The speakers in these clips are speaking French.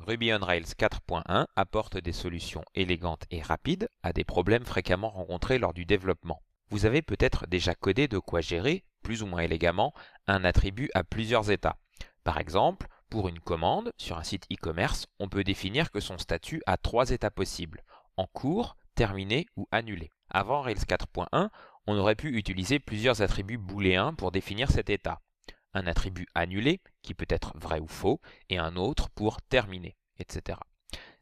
Ruby on Rails 4.1 apporte des solutions élégantes et rapides à des problèmes fréquemment rencontrés lors du développement. Vous avez peut-être déjà codé de quoi gérer, plus ou moins élégamment, un attribut à plusieurs états. Par exemple, pour une commande sur un site e-commerce, on peut définir que son statut a 3 états possibles: en cours, terminé ou annulé. Avant Rails 4.1, on aurait pu utiliser plusieurs attributs booléens pour définir cet état. Un attribut annulé, qui peut être vrai ou faux, et un autre pour terminer, etc.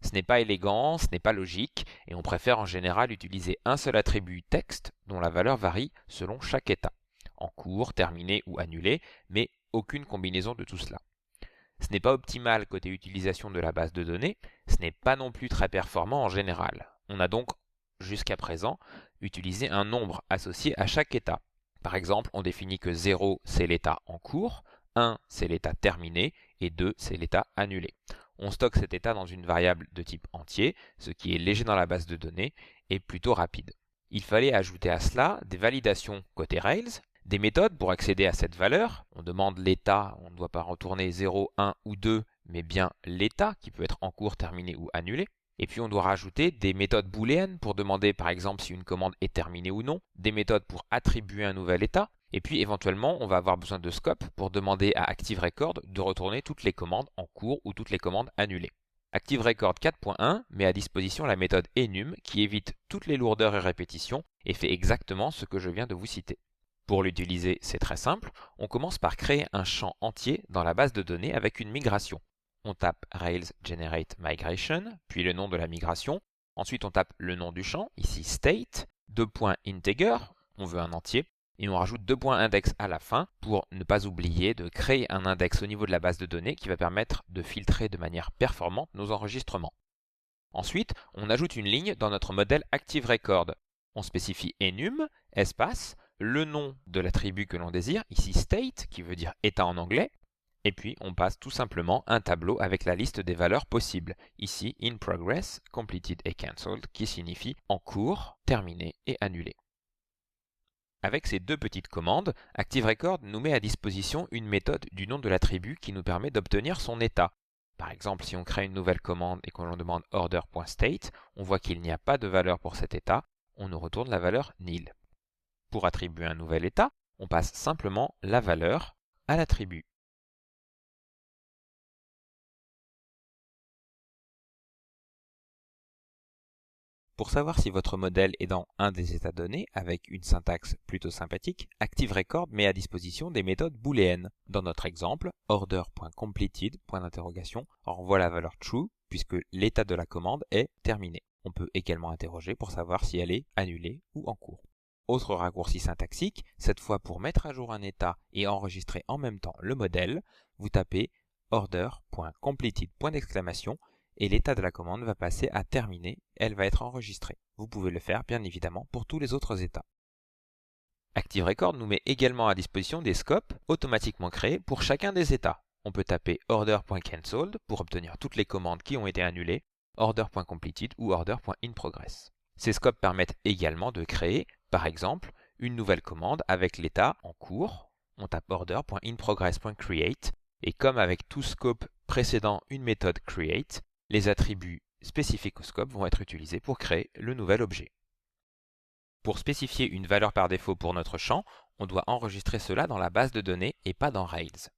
Ce n'est pas élégant, ce n'est pas logique, et on préfère en général utiliser un seul attribut texte dont la valeur varie selon chaque état, en cours, terminé ou annulé, mais aucune combinaison de tout cela. Ce n'est pas optimal côté utilisation de la base de données, ce n'est pas non plus très performant en général. On a donc, jusqu'à présent, utilisé un nombre associé à chaque état. Par exemple, on définit que 0 c'est l'état en cours, 1 c'est l'état terminé et 2 c'est l'état annulé. On stocke cet état dans une variable de type entier, ce qui est léger dans la base de données et plutôt rapide. Il fallait ajouter à cela des validations côté Rails, des méthodes pour accéder à cette valeur. On demande l'état, on ne doit pas retourner 0, 1 ou 2, mais bien l'état qui peut être en cours, terminé ou annulé. Et puis on doit rajouter des méthodes booléennes pour demander par exemple si une commande est terminée ou non, des méthodes pour attribuer un nouvel état, et puis éventuellement on va avoir besoin de scope pour demander à ActiveRecord de retourner toutes les commandes en cours ou toutes les commandes annulées. ActiveRecord 4.1 met à disposition la méthode enum qui évite toutes les lourdeurs et répétitions et fait exactement ce que je viens de vous citer. Pour l'utiliser, c'est très simple, on commence par créer un champ entier dans la base de données avec une migration. On tape Rails Generate Migration, puis le nom de la migration. Ensuite, on tape le nom du champ, ici state, $integer, on veut un entier, et on rajoute $index à la fin pour ne pas oublier de créer un index au niveau de la base de données qui va permettre de filtrer de manière performante nos enregistrements. Ensuite, on ajoute une ligne dans notre modèle ActiveRecord. On spécifie enum, espace, le nom de l'attribut que l'on désire, ici state, qui veut dire état en anglais, et puis on passe tout simplement un tableau avec la liste des valeurs possibles, ici in progress, completed et cancelled, qui signifie en cours, terminé et annulé. Avec ces deux petites commandes, ActiveRecord nous met à disposition une méthode du nom de l'attribut qui nous permet d'obtenir son état. Par exemple, si on crée une nouvelle commande et qu'on demande order.state, on voit qu'il n'y a pas de valeur pour cet état, on nous retourne la valeur nil. Pour attribuer un nouvel état, on passe simplement la valeur à l'attribut. Pour savoir si votre modèle est dans un des états donnés, avec une syntaxe plutôt sympathique, ActiveRecord met à disposition des méthodes booléennes. Dans notre exemple, order.completed, renvoie la valeur true, puisque l'état de la commande est terminé. On peut également interroger pour savoir si elle est annulée ou en cours. Autre raccourci syntaxique, cette fois pour mettre à jour un état et enregistrer en même temps le modèle, vous tapez order.completed et l'état de la commande va passer à terminer, elle va être enregistrée. Vous pouvez le faire bien évidemment pour tous les autres états. ActiveRecord nous met également à disposition des scopes automatiquement créés pour chacun des états. On peut taper order.cancelled pour obtenir toutes les commandes qui ont été annulées, order.completed ou order.inprogress. Ces scopes permettent également de créer, par exemple, une nouvelle commande avec l'état en cours. On tape order.inprogress.create et comme avec tout scope précédant une méthode create, les attributs spécifiques au scope vont être utilisés pour créer le nouvel objet. Pour spécifier une valeur par défaut pour notre champ, on doit enregistrer cela dans la base de données et pas dans Rails.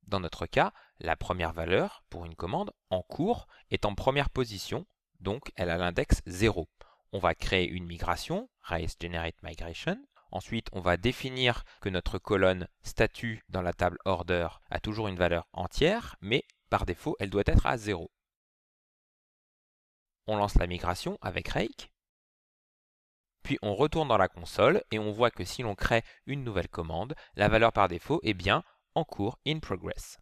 Dans notre cas, la première valeur pour une commande en cours est en première position, donc elle a l'index 0. On va créer une migration, Rails Generate Migration. Ensuite, on va définir que notre colonne statut dans la table order a toujours une valeur entière, mais par défaut, elle doit être à 0. On lance la migration avec Rake. Puis on retourne dans la console et on voit que si l'on crée une nouvelle commande, la valeur par défaut est bien en cours, in progress.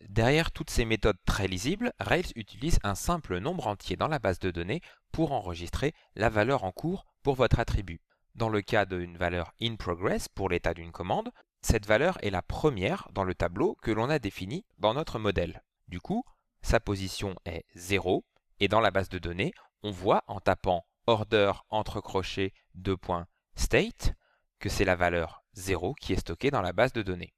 Derrière toutes ces méthodes très lisibles, Rails utilise un simple nombre entier dans la base de données pour enregistrer la valeur en cours pour votre attribut. Dans le cas d'une valeur in progress pour l'état d'une commande, cette valeur est la première dans le tableau que l'on a défini dans notre modèle. Du coup, sa position est 0 et dans la base de données, on voit en tapant order entre crochets state que c'est la valeur 0 qui est stockée dans la base de données.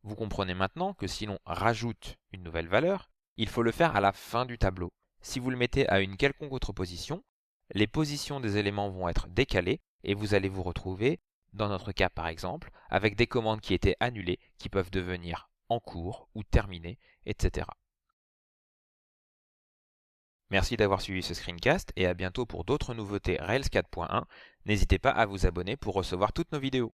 Vous comprenez maintenant que si l'on rajoute une nouvelle valeur, il faut le faire à la fin du tableau. Si vous le mettez à une quelconque autre position, les positions des éléments vont être décalées et vous allez vous retrouver, dans notre cas par exemple, avec des commandes qui étaient annulées qui peuvent devenir en cours ou terminées, etc. Merci d'avoir suivi ce screencast et à bientôt pour d'autres nouveautés Rails 4.1. N'hésitez pas à vous abonner pour recevoir toutes nos vidéos.